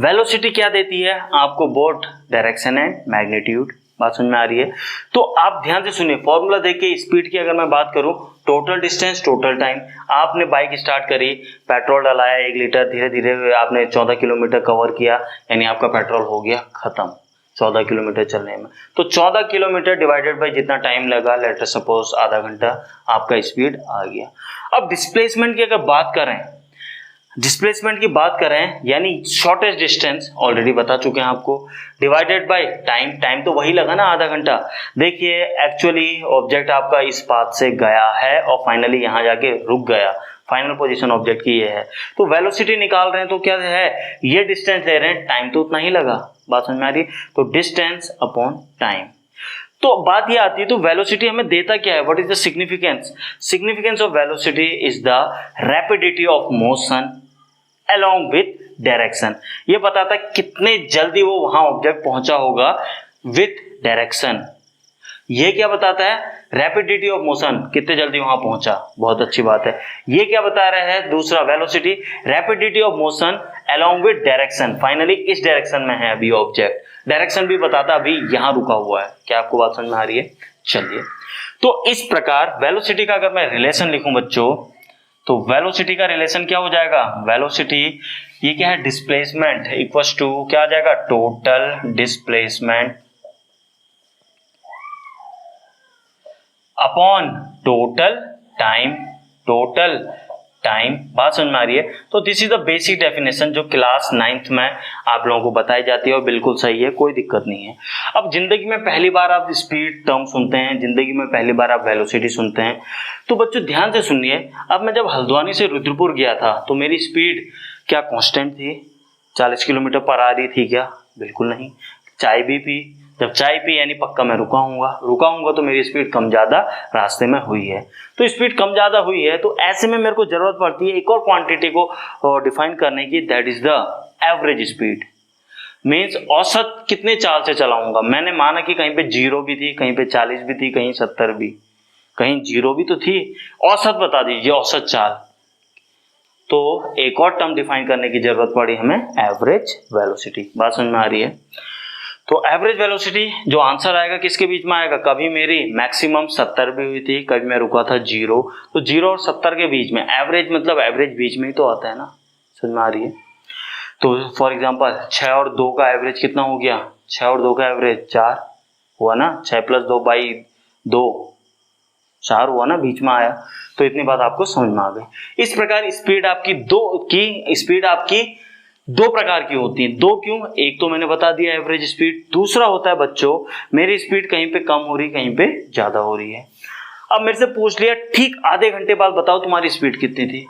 वेलोसिटी क्या देती है आपको, बोथ डायरेक्शन एंड मैग्नीट्यूड। बात समझ में आ रही है। तो आप ध्यान से सुनिए, फॉर्मूला देखिए, स्पीड की अगर मैं बात करूं, टोटल डिस्टेंस टोटल टाइम। आपने बाइक स्टार्ट करी, पेट्रोल डलाया 1 लीटर, धीरे धीरे आपने 14 किलोमीटर कवर किया, यानी आपका पेट्रोल हो गया खत्म 14 किलोमीटर चलने में। तो 14 किलोमीटर डिवाइडेड बाय जितना टाइम लगा, लेटर सपोज आधा घंटा, आपका स्पीड आ गया। अब डिस्प्लेसमेंट की अगर बात करें, यानी शॉर्टेस्ट डिस्टेंस ऑलरेडी बता चुके हैं आपको, डिवाइडेड बाय टाइम तो वही लगा ना, आधा घंटा। देखिए, एक्चुअली ऑब्जेक्ट आपका इस पाथ से गया है और फाइनली यहां जाके रुक गया, फाइनल पोजीशन ऑब्जेक्ट की ये है। तो वेलोसिटी निकाल रहे हैं तो क्या है, ये डिस्टेंस ले रहे हैं, टाइम तो उतना ही लगा। बात समझ में आ रही है। तो डिस्टेंस अपॉन टाइम। तो बात ये आती है, तो वेलोसिटी हमें देता क्या है, what is the significance of velocity is the rapidity of motion along with direction. ये बताता है कितने जल्दी वो वहां ऑब्जेक्ट पहुंचा होगा विथ डायरेक्शन। ये क्या बताता है, रैपिडिटी ऑफ मोशन, कितने जल्दी वहां पहुंचा, बहुत अच्छी बात है। ये क्या बता रहा है, दूसरा velocity, rapidity of motion along with direction, finally इस डायरेक्शन में है अभी ऑब्जेक्ट, डायरेक्शन भी बताता अभी यहां रुका हुआ है। क्या आपको बात समझ में आ रही है। चलिए, तो इस प्रकार वेलोसिटी का अगर मैं रिलेशन लिखूं बच्चों, तो वेलोसिटी का रिलेशन क्या हो जाएगा, वेलोसिटी ये क्या है, डिस्प्लेसमेंट इक्वल्स टू क्या आ जाएगा, total displacement upon total time. बात समझ में आ रही है। तो this is the basic definition जो क्लास 9th में आप लोगों को बताई जाती है और बिल्कुल सही है, कोई दिक्कत नहीं है। अब जिंदगी में पहली बार आप स्पीड टर्म सुनते हैं, जिंदगी में पहली बार आप वेलोसिटी सुनते हैं, तो बच्चों ध्यान से सुनिए। अब मैं जब हल्द्वानी से रुद्रपुर गया था तो मेरी स्पीड क्या कांस्टेंट थी, 40 किलोमीटर पर आ रही थी क्या, बिल्कुल नहीं। चाय भी पी, जब चाय पी यानी पक्का मैं रुका हूंगा तो मेरी स्पीड कम ज्यादा रास्ते में हुई है। तो स्पीड कम ज्यादा हुई है, तो ऐसे में मेरे को जरूरत पड़ती है एक और क्वांटिटी को डिफाइन करने की, that is the average speed. Means औसत कितने चाल से चलाऊंगा। मैंने माना कि कहीं पे 0 भी थी, कहीं पे 40 भी थी, कहीं 70 भी, कहीं जीरो भी तो थी। औसत बता दीजिए, औसत चाल। तो एक और टर्म डिफाइन करने की जरूरत पड़ी हमें, एवरेज वेलोसिटी। बात समझ में आ रही है? तो एवरेज वेलोसिटी जो आंसर आएगा किसके बीच में आएगा? कभी मेरी मैक्सिमम 70 भी हुई थी, कभी मैं रुका था 0, तो 0 और 70 के बीच में। एवरेज मतलब एवरेज बीच में ही तो आता है ना, समझ में आ रही है? तो फॉर एग्जांपल 6 और 2 का एवरेज कितना हो गया? 6 और 2 का एवरेज 4 हुआ ना, 6 + 2 / 2 4 हुआ ना, बीच में आया। तो इतनी बात आपको समझ में आ गई। इस प्रकार स्पीड आपकी दो प्रकार की होती है। दो क्यों? एक तो मैंने बता दिया एवरेज स्पीड, दूसरा होता है बच्चों मेरी स्पीड कहीं पे कम हो रही, कहीं पे ज्यादा हो रही है। अब मेरे से पूछ लिया ठीक आधे घंटे बाद बताओ तुम्हारी स्पीड कितनी थी।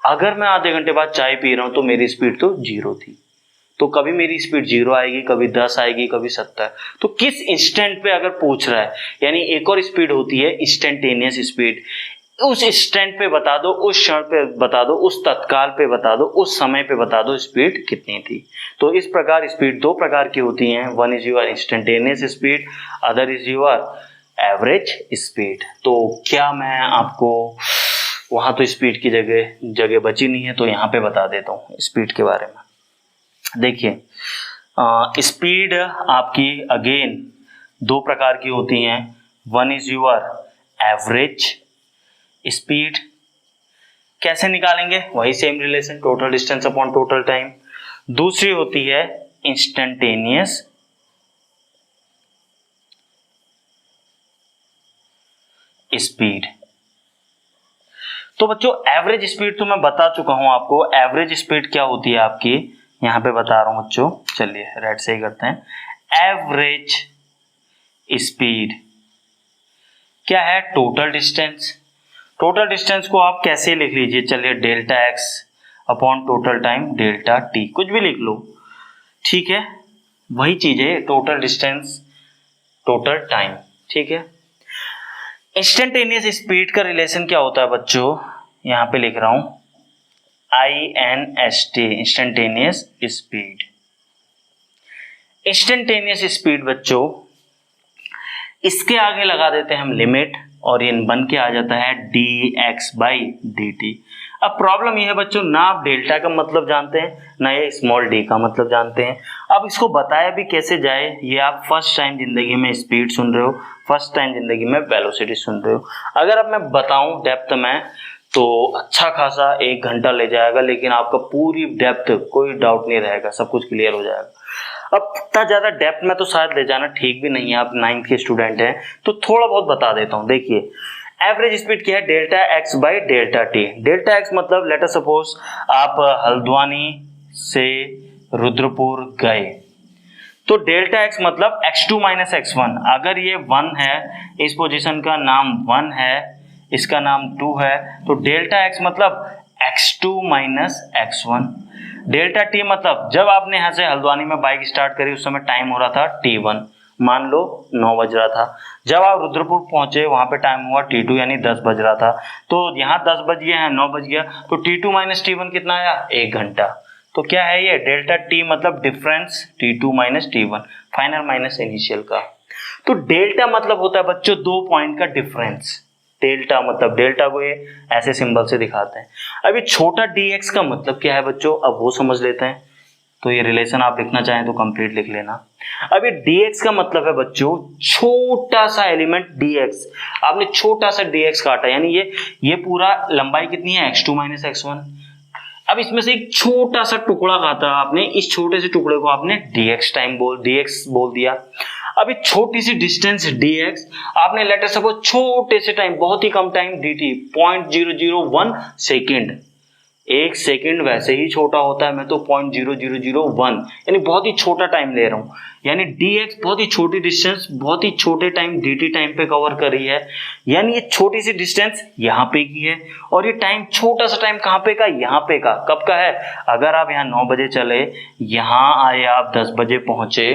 अगर मैं आधे घंटे बाद चाय पी रहा हूं तो मेरी स्पीड तो 0 थी। तो कभी मेरी स्पीड 0 आएगी, कभी 10 आएगी, कभी 70। तो किस इंस्टेंट पे अगर पूछ रहा है, यानी एक और स्पीड होती है इंस्टेंटेनियस स्पीड। उस इंस्टेंट पे बता दो, उस क्षण पे बता दो, उस तत्काल पे बता दो, उस समय पे बता दो स्पीड कितनी थी। तो इस प्रकार स्पीड दो प्रकार की होती हैं। One is your instantaneous speed, other is your average speed. तो क्या मैं आपको वहां तो स्पीड की जगह बची नहीं है, तो यहाँ पे बता देता हूँ स्पीड के बारे में। देखिए स्पीड आपकी अगेन दो प्रकार की होती हैं। One is your average speed. कैसे निकालेंगे? वही same relation, total distance upon total time. दूसरी होती है इंस्टेंटेनियस स्पीड। तो बच्चों एवरेज स्पीड तो मैं बता चुका हूं आपको। एवरेज स्पीड क्या होती है आपकी, यहां पे बता रहा हूं बच्चों। चलिए रेड से ही करते हैं। एवरेज स्पीड क्या है? Total distance. टोटल डिस्टेंस को आप कैसे लिख लीजिए? चलिए delta x upon total time delta T, कुछ भी लिख लो, ठीक है। वही चीज है, टोटल डिस्टेंस टोटल टाइम, ठीक है। इंस्टेंटेनियस स्पीड का रिलेशन क्या होता है बच्चों? यहां पे लिख रहा हूं INST, instantaneous speed. Instantaneous speed बच्चों, इसके आगे लगा देते हैं हम लिमिट, और ये बन के आ जाता है dx/dt। अब प्रॉब्लम ये है बच्चों, ना आप डेल्टा का मतलब जानते हैं, ना ये स्मॉल डी का मतलब जानते हैं। अब इसको बताया भी कैसे जाए? ये आप फर्स्ट टाइम जिंदगी में स्पीड सुन रहे हो, फर्स्ट टाइम जिंदगी में वेलोसिटी सुन रहे हो। अगर अब मैं बताऊं डेप्थ में तो अच्छा खासा 1 घंटा ले जाएगा, लेकिन आपका पूरी डेप्थ कोई डाउट नहीं रहेगा, सब कुछ क्लियर हो जाएगा। अब इतना ज्यादा डेप्थ में तो शायद ले जाना ठीक भी नहीं है, आप 9th के स्टूडेंट हैं, तो थोड़ा बहुत बता देता हूं। देखिए एवरेज स्पीड क्या है? डेल्टा x/डेल्टा टी। डेल्टा x मतलब लेट अस सपोज आप हल्द्वानी से रुद्रपुर गए, तो डेल्टा x मतलब x2 - x1। अगर ये 1 है, इस पोजीशन का नाम 1 है, इसका नाम 2 है, तो डेल्टा x मतलब x2 - x1। डेल्टा टी मतलब जब आपने यहां से हल्द्वानी में बाइक स्टार्ट करी उस समय टाइम हो रहा था t1, मान लो 9 बज रहा था। जब आप रुद्रपुर पहुंचे वहां पे टाइम हुआ t2 यानी 10 बज रहा था। तो यहाँ 10 बज गया है, 9 बज गया, तो t2 - t1 कितना आया? 1 घंटा। तो क्या है ये? डेल्टा टी मतलब difference t2 - t1, final minus initial का। तो डेल्टा मतलब होता है बच्चों 2 पॉइंट का डिफरेंस। डेल्टा मतलब, डेल्टा को ये ऐसे सिंबल से दिखाते हैं। अभी छोटा dx का मतलब क्या है बच्चों? अब वो समझ लेते हैं। तो ये रिलेशन आप लिखना चाहें तो कंप्लीट लिख लेना। अभी dx का मतलब है बच्चों छोटा सा एलिमेंट dx। आपने छोटा सा dx काटा, यानी ये पूरा लंबाई कितनी है? x2 - x1। अब इसमें से एक छोटा सा टुकड़ा काटा आपने, इस छोटे से टुकड़े को आपने dx बोल दिया। अभी छोटी सी डिस्टेंस dx आपने लेट अस सपोज छोटे से टाइम, बहुत ही कम टाइम dt 0.001 सेकेंड। 1 सेकेंड वैसे ही छोटा होता है, मैं तो 0.0001 यानी बहुत ही छोटा टाइम ले रहा हूं। यानी dx बहुत ही छोटी डिस्टेंस बहुत ही छोटे टाइम dt टाइम पे कवर कर रही है। यानी ये छोटी सी डिस्टेंस यहाँ पे की है, और ये टाइम छोटा सा टाइम कहाँ पे का? यहाँ पे का। कब का है? अगर आप यहाँ 9 बजे चले, यहाँ आए आप 10 बजे पहुंचे,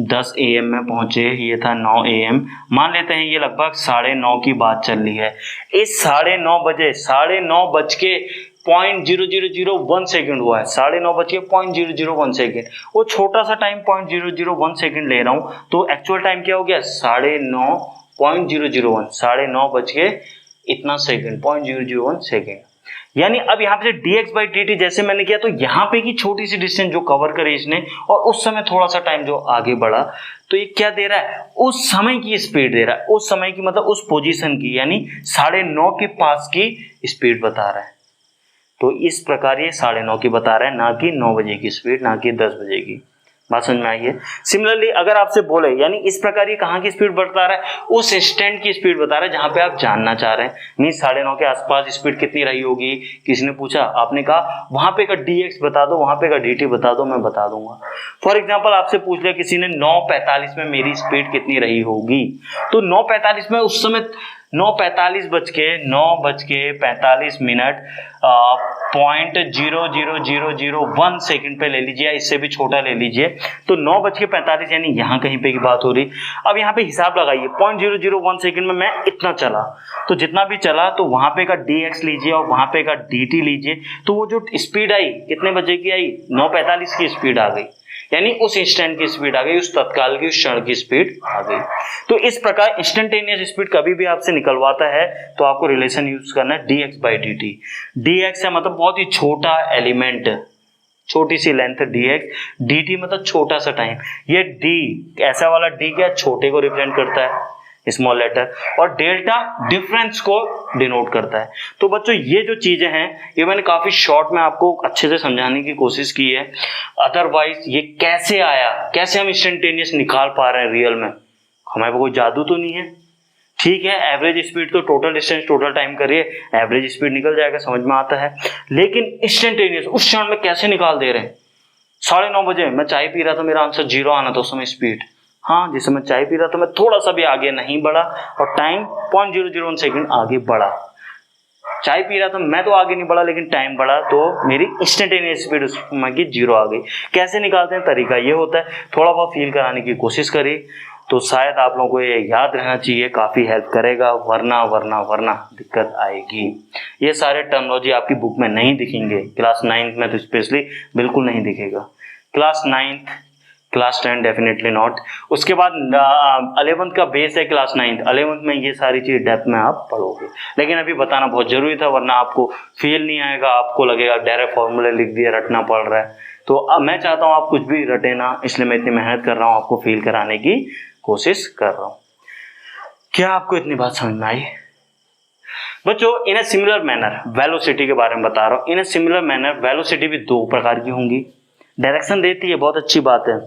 10 AM में पहुंचे, ये था 9 AM। मान लेते हैं ये लगभग 9:30 की बात चल रही है। इस 9:30 बजे 9:30 बज के 0.0001 सेकेंड हुआ है। 9:30 बज के 0.001 सेकेंड, वो छोटा सा टाइम 0.001 सेकेंड ले रहा हूं, तो एक्चुअल टाइम क्या हो गया? 9:30 0.001 9:09 इतना सेकंड, 0.001 सेकंड। यानी अब यहाँ पे dx/dt जैसे मैंने किया तो यहाँ पे की छोटी सी डिस्टेंस जो कवर करे इसने और उस समय थोड़ा सा टाइम जो आगे बढ़ा, तो ये क्या दे रहा है, उस समय की स्पीड दे रहा है, उस समय की मतलब उस पोजीशन की, यानी 9:30 के पास की स्पीड बता रहा है। तो इस प्रकार ये 9:30 की बता रहा है, ना कि 9 बजे की स्पीड, ना कि 10 बजे की। बात समझ में आई है। सिमिलरली अगर आपसे बोले, यानी इस प्रकार ये कहाँ की स्पीड बता रहा है, उस इंस्टेंट की स्पीड बता रहा है जहां पे आप जानना चाह रहे हैं। मीन्स 9:30 के आसपास स्पीड कितनी रही होगी, किसी ने पूछा, आपने कहा वहां पे का dx बता दो, वहां पे का dt बता दो, मैं बता दूंगा। फॉर एग्जाम्पल आपसे पूछ लिया किसी ने 9:45 में मेरी स्पीड कितनी रही होगी, तो 9:45 में उस समय 9:45 मिनट 0.00001 सेकंड पे ले लीजिए, इससे भी छोटा ले लीजिए, तो 9:45 यानी यहाँ कहीं पे की बात हो रही। अब यहाँ पे हिसाब लगाइए, 0.001 सेकंड में मैं इतना चला, तो जितना भी चला तो वहां पे का dx लीजिए और वहां पे का dt लीजिए, तो वो जो स्पीड आई कितने बजे की आई, 9:45 की स्पीड आ गई, यानी उस इंस्टेंट की स्पीड आ गई, उस तत्काल की, उस क्षण की स्पीड आ गई। तो इस प्रकार इंस्टेंटेनियस स्पीड कभी भी आपसे निकलवाता है तो आपको रिलेशन यूज करना है dx/dt। dx है मतलब बहुत ही छोटा एलिमेंट, छोटी सी लेंथ dx, dt मतलब छोटा सा टाइम। ये d ऐसा वाला d क्या, छोटे को रिप्रेजेंट करता है, स्मॉल लेटर, और डेल्टा डिफरेंस को डिनोट करता है। तो बच्चों ये जो चीजें हैं ये मैंने काफी शॉर्ट में आपको अच्छे से समझाने की कोशिश की है। अदरवाइज ये कैसे आया, कैसे हम इंस्टेंटेनियस निकाल पा रहे हैं रियल में, हमारे पास कोई जादू तो नहीं है। ठीक है, एवरेज स्पीड तो टोटल डिस्टेंस टोटल टाइम करिए, एवरेज स्पीड निकल जाएगा, समझ में आता है। लेकिन इंस्टेंटेनियस उस क्षण में कैसे निकाल दे रहे हैं। 9:30 बजे मैं चाय पी रहा था, मेरा आंसर 0 आना था उस समय स्पीड। हाँ, जिस समय चाय पी रहा था मैं थोड़ा सा भी आगे नहीं बढ़ा और टाइम 0.001 सेकंड आगे बढ़ा। चाय पी रहा था मैं तो आगे नहीं बढ़ा, लेकिन टाइम बढ़ा तो मेरी इंस्टेंटेनियस स्पीड उस समय की 0 आ गई। कैसे निकालते हैं, तरीका ये होता है, थोड़ा बहुत फील कराने की कोशिश करिए तो शायद आप लोगों को ये याद रहना चाहिए, काफी हेल्प करेगा, वरना दिक्कत आएगी। ये सारे टर्मिनोलॉजी आपकी बुक में नहीं दिखेंगे, क्लास 9th में तो स्पेशली बिल्कुल नहीं दिखेगा, class 9th, class 10 definitely not. उसके बाद 11th का बेस है क्लास 9th, 11th में ये सारी चीज डेप्थ में आप पढ़ोगे, लेकिन अभी बताना बहुत जरूरी था, वरना आपको फील नहीं आएगा, आपको लगेगा डायरेक्ट फॉर्मूले लिख दिया, रटना पड़ रहा है। तो अब मैं चाहता हूँ आप कुछ भी रटे ना, इसलिए मैं इतनी मेहनत कर रहा हूँ, आपको फील कराने की कोशिश कर रहा हूँ। क्या आपको इतनी बात समझ में आई बच्चों? इन ए सिमिलर मैनर वेलोसिटी के बारे में बता रहा हूँ। इन ए सिमिलर मैनर वेलोसिटी भी 2 प्रकार की होंगी। डायरेक्शन देती है, बहुत अच्छी बात है।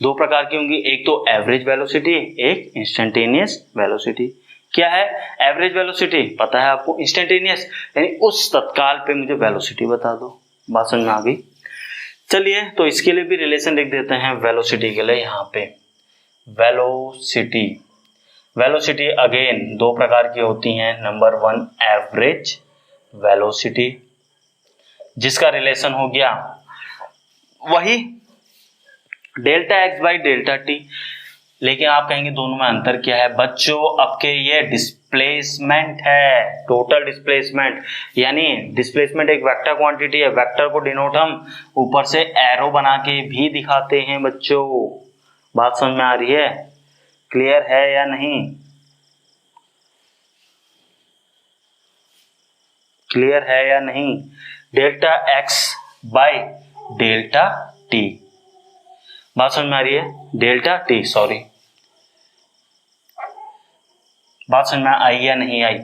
2 प्रकार की होंगी, एक तो एवरेज वेलोसिटी, एक इंस्टेंटेनियस वेलोसिटी। क्या है एवरेज वेलोसिटी, पता है आपको। इंस्टेंटेनियस यानी उस तत्काल पे मुझे वेलोसिटी बता दो। बात समझ में आ गई? चलिए तो इसके लिए भी रिलेशन लिख देते हैं वेलोसिटी के लिए। यहाँ पे वेलोसिटी अगेन 2 प्रकार की होती हैं। नंबर 1 एवरेज वेलोसिटी, जिसका रिलेशन हो गया वही delta x by delta T. लेकिन आप कहेंगे दोनों में अंतर क्या है बच्चों? आपके ये डिस्प्लेसमेंट है, टोटल डिस्प्लेसमेंट, यानी डिस्प्लेसमेंट एक वेक्टर क्वांटिटी है। वेक्टर को डिनोट हम ऊपर से एरो बना के भी दिखाते हैं बच्चों। बात समझ में आ रही है? क्लियर है या नहीं? क्लियर है या नहीं? Delta x by delta T, बात समझ में आ रही है? डेल्टा टी, सॉरी, बात समझ में आई या नहीं आई?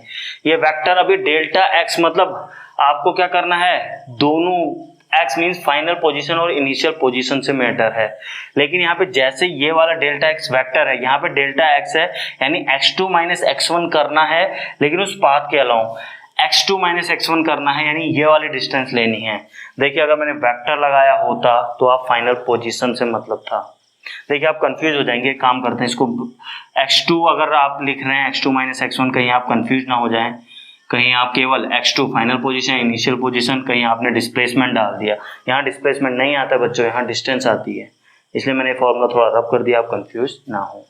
ये वेक्टर अभी डेल्टा एक्स मतलब आपको क्या करना है, दोनों एक्स मीन्स फाइनल पोजीशन और इनिशियल पोजीशन से मैटर है। लेकिन यहाँ पे जैसे ये वाला डेल्टा एक्स वेक्टर है, यहाँ पे डेल्टा एक्स है, यानी x2 माइनस x1 करना है, लेकिन उस पाथ के अलाउ x2 माइनस x1 करना है, यानी ये वाली डिस्टेंस लेनी है। देखिए अगर मैंने वेक्टर लगाया होता तो आप फाइनल पोजीशन से मतलब था। देखिए आप कंफ्यूज हो जाएंगे, काम करते हैं इसको, x2 अगर आप लिख रहे हैं x2 माइनस x1, कहीं आप कंफ्यूज ना हो जाएं, कहीं आप केवल x2 final position, initial position, कहीं आपने डिस्प्लेसमेंट डाल दिया। यहाँ डिस्प्लेसमेंट नहीं आता बच्चों, यहाँ डिस्टेंस आती है, इसलिए मैंने फॉर्मूला थोड़ा रब कर दिया, आप कंफ्यूज ना हो।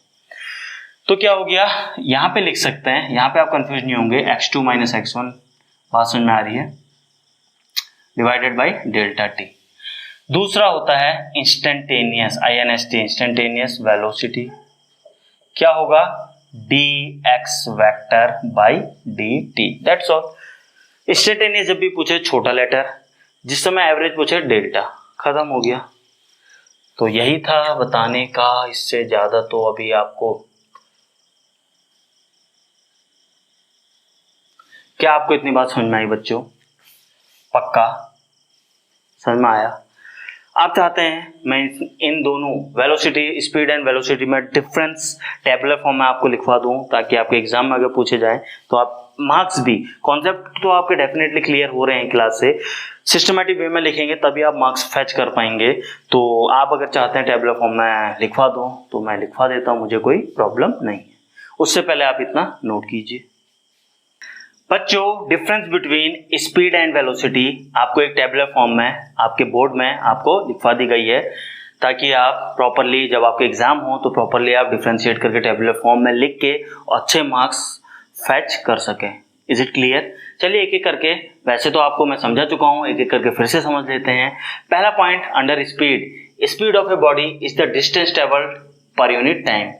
तो क्या हो गया, यहाँ पे लिख सकते हैं, यहाँ पे आप कंफ्यूज नहीं होंगे, x2 माइनस x1, बात समझ में आ रही है, डिवाइडेड बाई डेल्टा टी। दूसरा होता है इंस्टेंटेनियस, INST, इंस्टेंटेनियस वेलोसिटी। क्या होगा, dx vector by dt, that's all. Instantaneous जब भी पूछे छोटा लेटर, जिस समय एवरेज पूछे डेल्टा, खत्म हो गया। तो यही था बताने का, इससे ज्यादा तो अभी आपको, क्या आपको इतनी बात समझ में आई बच्चों? पक्का समझ में आया? आप चाहते हैं मैं इन दोनों वेलोसिटी, स्पीड एंड वेलोसिटी में डिफरेंस टेबुलर फॉर्म में आपको लिखवा दूं, ताकि आपके एग्जाम में अगर पूछे जाए तो आप मार्क्स भी, कॉन्सेप्ट तो आपके डेफिनेटली क्लियर हो रहे हैं क्लास से, सिस्टमेटिक वे में लिखेंगे तभी आप मार्क्स फैच कर पाएंगे। तो आप अगर चाहते हैं टेबुलर फॉर्म में लिखवा दूं तो मैं लिखवा देता हूं, मुझे कोई प्रॉब्लम नहीं है। उससे पहले आप इतना नोट कीजिए बच्चों, difference between speed and velocity आपको एक टेबुलर फॉर्म में आपके बोर्ड में आपको लिखवा दी गई है, ताकि आप प्रॉपरली जब आपके एग्जाम हो तो प्रॉपरली आप डिफरेंशिएट करके टेबुलर फॉर्म में लिख के अच्छे मार्क्स फैच कर सकें। Is it clear? चलिए एक एक करके, वैसे तो आपको मैं समझा चुका हूं, एक एक करके फिर से समझ लेते हैं। पहला point under speed, speed of a body is the distance travelled per unit time.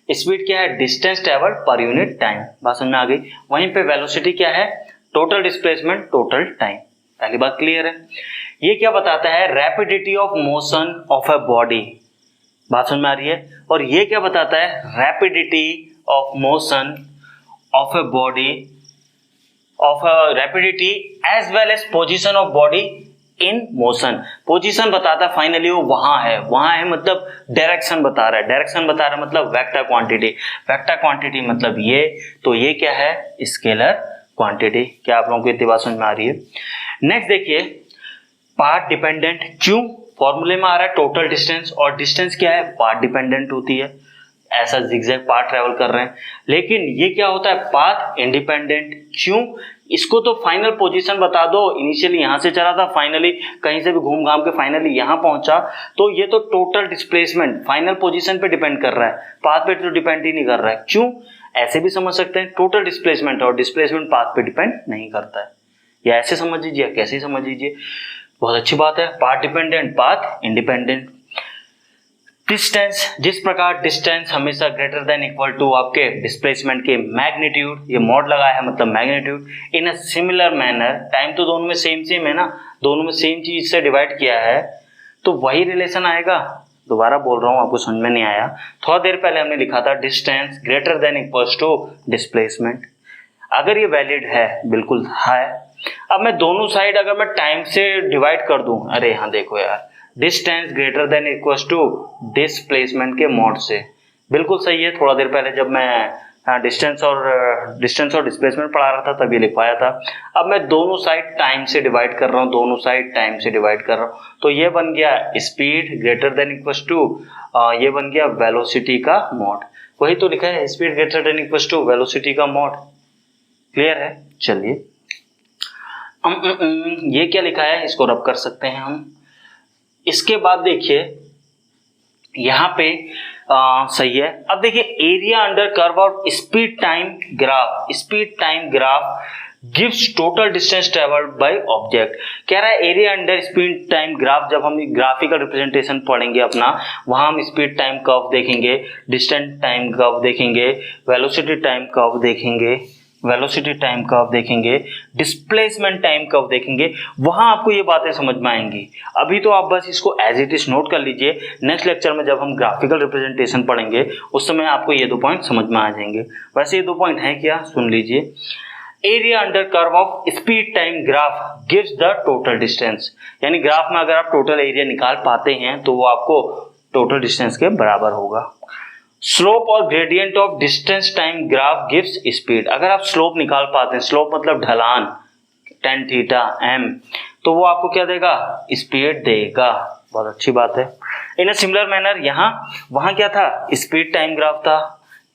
Speed क्या है? Distance travel per unit time, बात समझ में आ गई। वहीं पे वेलोसिटी क्या है? Total displacement total time. पहली बात क्लियर है। ये क्या बताता है? Rapidity of motion of a body, बात समझ में आ रही है। और ये क्या बताता है? Rapidity of motion of a body, of a rapidity as well as position of body in motion. Position बताता है फाइनली वो वहां है मतलब डायरेक्शन बता रहा है, डायरेक्शन बता रहा है मतलब वेक्टर क्वांटिटी, वेक्टर क्वांटिटी मतलब ये, तो ये क्या है? Scalar quantity. क्या आप लोगों को इतनी बात समझ में आ रही है? नेक्स्ट देखिए, पाथ डिपेंडेंट, क्यों? फॉर्मूले में आ रहा है टोटल डिस्टेंस, और डिस्टेंस क्या है? पाथ डिपेंडेंट होती है, ऐसा जिगजैग पाथ ट्रेवल कर रहे हैं। लेकिन ये क्या होता है? Path independent. क्यों? इसको तो फाइनल पोजीशन बता दो, इनिशियली यहां से चला था, फाइनली कहीं से भी घूम घाम के फाइनली यहां पहुंचा, तो ये तो टोटल डिस्प्लेसमेंट फाइनल पोजीशन पे डिपेंड कर रहा है, पाथ पे तो डिपेंड ही नहीं कर रहा है। क्यों? ऐसे भी समझ सकते हैं, टोटल डिस्प्लेसमेंट और डिस्प्लेसमेंट पाथ पे डिपेंड नहीं करता है, या ऐसे समझ लीजिए, कैसे समझ लीजिए, बहुत अच्छी बात है। Path dependent, path independent. Distance, जिस प्रकार डिस्टेंस हमेशा ग्रेटर देन इक्वल टू आपके डिस्प्लेसमेंट के मैग्नीट्यूड, ये मॉड लगाया है मतलब magnitude, in a similar manner, time तो दोनों में सेम है ना, दोनों में सेम चीज से डिवाइड किया है तो वही रिलेशन आएगा। दोबारा बोल रहा हूं, आपको समझ में नहीं आया, थोड़ा देर पहले हमने लिखा था distance greater than equal to displacement, अगर ये वैलिड है, बिल्कुल है। अब मैं दोनों साइड अगर मैं टाइम से डिवाइड कर दूं, अरे यहां देखो यार, distance greater than equal to displacement के मॉड से, बिल्कुल सही है। थोड़ा देर पहले जब मैं डिस्टेंस और डिस्प्लेसमेंट पढ़ा रहा था तभी लिखवाया था। अब मैं दोनों साइड टाइम से डिवाइड कर रहा हूँ, दोनों साइड टाइम से डिवाइड कर रहा हूँ, तो ये बन गया speed greater than equal to, ये बन गया वेलोसिटी का मॉड। वही तो लिखा है, speed greater than equal to velocity का मॉड। क्लियर है? चलिए ये क्या लिखा है, इसको रब कर सकते हैं हम। इसके बाद देखिए यहां पे सही है। अब देखिए एरिया अंडर कर्व और speed time graph, speed time graph gives total distance travelled by object. कह रहा है area under speed time graph, जब हम ग्राफिकल रिप्रेजेंटेशन पढ़ेंगे अपना, वहां हम स्पीड टाइम कर्व देखेंगे, डिस्टेंस टाइम कर्व देखेंगे, वेलोसिटी टाइम कर्व देखेंगे, वेलोसिटी टाइम कर्व देखेंगे, डिस्प्लेसमेंट टाइम कर्व देखेंगे, वहां आपको ये बातें समझ में आएंगी। अभी तो आप बस इसको एज इट इज नोट कर लीजिए, नेक्स्ट लेक्चर में जब हम ग्राफिकल रिप्रेजेंटेशन पढ़ेंगे उस समय आपको ये 2 पॉइंट समझ में आ जाएंगे। वैसे ये 2 पॉइंट हैं क्या, सुन लीजिए। Area under curve of speed time graph gives the total distance, यानी ग्राफ में अगर आप टोटल एरिया निकाल पाते हैं तो वो आपको टोटल डिस्टेंस के बराबर होगा। स्लोप और gradient of distance time graph gives speed, अगर आप स्लोप निकाल पाते हैं, स्लोप मतलब ढलान tan थीटा m, तो वो आपको क्या देगा? स्पीड देगा। बहुत अच्छी बात है। इन अ सिमिलर मैनर यहाँ, वहां क्या था? स्पीड टाइम ग्राफ था,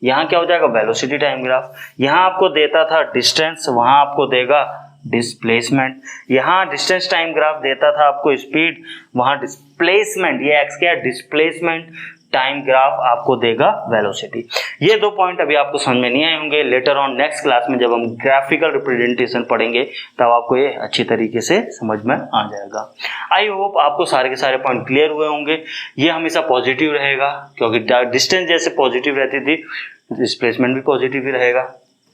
यहाँ क्या हो जाएगा? Velocity time graph. यहाँ आपको देता था डिस्टेंस, वहां आपको देगा डिस्प्लेसमेंट। यहाँ डिस्टेंस टाइम ग्राफ देता था आपको स्पीड, वहां डिस्प्लेसमेंट, ये एक्स क्या है? डिस्प्लेसमेंट टाइम ग्राफ आपको देगा वेलोसिटी। ये 2 पॉइंट अभी आपको समझ में नहीं आए होंगे, लेटर ऑन नेक्स्ट क्लास में जब हम ग्राफिकल रिप्रेजेंटेशन पढ़ेंगे तब आपको ये अच्छी तरीके से समझ में आ जाएगा। आई होप आपको सारे के सारे पॉइंट क्लियर हुए होंगे। ये हमेशा पॉजिटिव रहेगा, क्योंकि डिस्टेंस जैसे पॉजिटिव रहती थी, डिस्प्लेसमेंट भी पॉजिटिव ही रहेगा।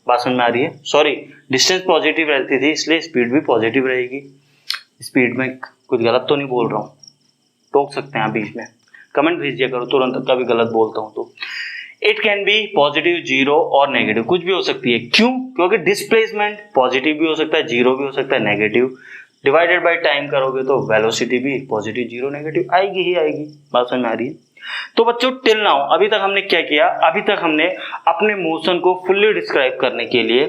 बात समझ में आ रही है? सॉरी, डिस्टेंस पॉजिटिव रहती थी इसलिए स्पीड भी पॉजिटिव रहेगी। स्पीड में कुछ गलत तो नहीं बोल रहा हूँ, टोक सकते हैं आप बीच में, कमेंट भेजिए करो तुरंत कभी गलत बोलता हूँ तो। It can B positive, zero और नेगेटिव, कुछ भी हो सकती है। क्यों? क्योंकि डिस्प्लेसमेंट पॉजिटिव भी हो सकता है, जीरो भी हो सकता है, नेगेटिव। डिवाइडेड बाय टाइम करोगे तो वेलोसिटी भी पॉजिटिव, जीरो, नेगेटिव आएगी ही आएगी। बात समझ में आ रही है? तो बच्चों टिल नाउ अभी तक हमने क्या किया? अभी तक हमने अपने मोशन को फुल्ली डिस्क्राइब करने के लिए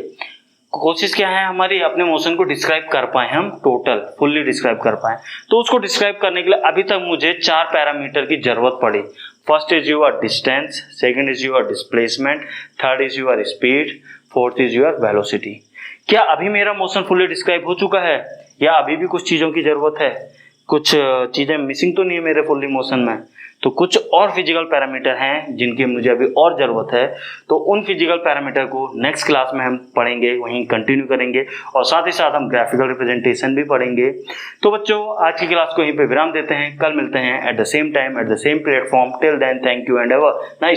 कोशिश क्या है हमारी, अपने मोशन को डिस्क्राइब कर पाए हम, टोटल फुल्ली डिस्क्राइब कर पाए। तो उसको डिस्क्राइब करने के लिए अभी तक मुझे 4 पैरामीटर की जरूरत पड़ी। First is your distance, second is your displacement, third is your speed, fourth is your velocity. क्या अभी मेरा मोशन फुल्ली डिस्क्राइब हो चुका है या अभी भी कुछ चीजों की जरूरत है? कुछ चीजें मिसिंग तो नहीं है मेरे फुल्ली मोशन में? तो कुछ और फिजिकल पैरामीटर हैं जिनकी मुझे अभी और ज़रूरत है। तो उन फिजिकल पैरामीटर को नेक्स्ट क्लास में हम पढ़ेंगे, वहीं कंटिन्यू करेंगे और साथ ही साथ हम ग्राफिकल रिप्रेजेंटेशन भी पढ़ेंगे। तो बच्चों आज की क्लास को यहीं पे विराम देते हैं, कल मिलते हैं at the same time at the same platform. Till then thank you and have a nice